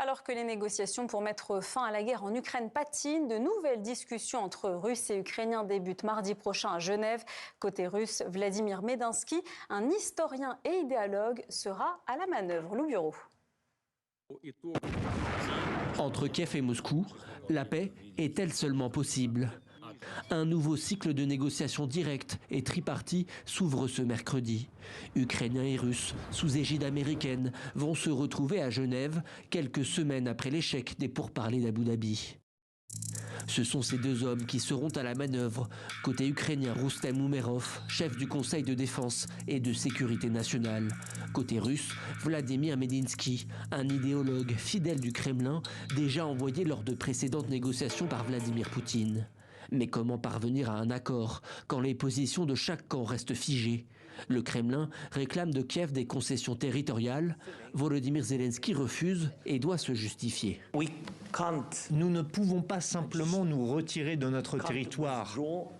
Alors que les négociations pour mettre fin à la guerre en Ukraine patinent, de nouvelles discussions entre Russes et Ukrainiens débutent mardi prochain à Genève. Côté russe, Vladimir Medinsky, un historien et idéologue, sera à la manœuvre. Lou Bureau. Entre Kiev et Moscou, la paix est-elle seulement possible ? Un nouveau cycle de négociations directes et triparties s'ouvre ce mercredi. Ukrainiens et Russes, sous égide américaine, vont se retrouver à Genève quelques semaines après l'échec des pourparlers d'Abu Dhabi. Ce sont ces deux hommes qui seront à la manœuvre. Côté ukrainien, Roustem Umerov, chef du Conseil de défense et de sécurité nationale. Côté russe, Vladimir Medinsky, un idéologue fidèle du Kremlin, déjà envoyé lors de précédentes négociations par Vladimir Poutine. Mais comment parvenir à un accord quand les positions de chaque camp restent figées ? Le Kremlin réclame de Kiev des concessions territoriales. Volodymyr Zelensky refuse et doit se justifier. Nous ne pouvons pas simplement nous retirer de notre territoire ou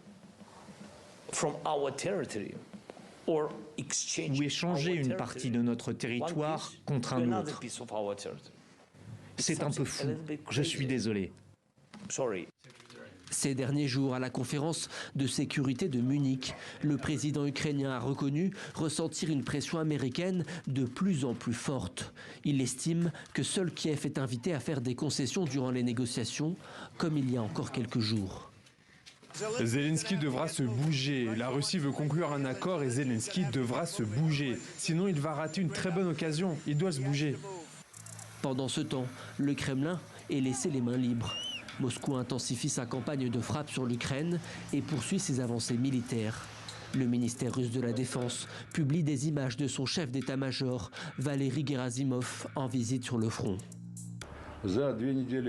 échanger une partie de notre territoire contre un autre. C'est un peu fou. Je suis désolé. Ces derniers jours, à la conférence de sécurité de Munich, le président ukrainien a reconnu ressentir une pression américaine de plus en plus forte. Il estime que seul Kiev est invité à faire des concessions durant les négociations, comme il y a encore quelques jours. Zelensky devra se bouger. La Russie veut conclure un accord et Zelensky devra se bouger. Sinon, il va rater une très bonne occasion. Il doit se bouger. Pendant ce temps, le Kremlin est laissé les mains libres. Moscou intensifie sa campagne de frappe sur l'Ukraine et poursuit ses avancées militaires. Le ministère russe de la Défense publie des images de son chef d'état-major, Valery Gerasimov, en visite sur le front.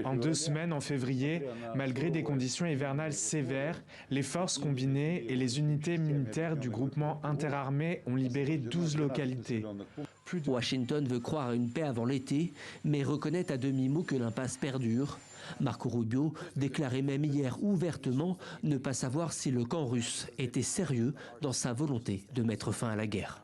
En 2 semaines, en février, malgré des conditions hivernales sévères, les forces combinées et les unités militaires du groupement interarmé ont libéré 12 localités. Washington veut croire à une paix avant l'été, mais reconnaît à demi-mot que l'impasse perdure. Marco Rubio déclarait même hier ouvertement ne pas savoir si le camp russe était sérieux dans sa volonté de mettre fin à la guerre.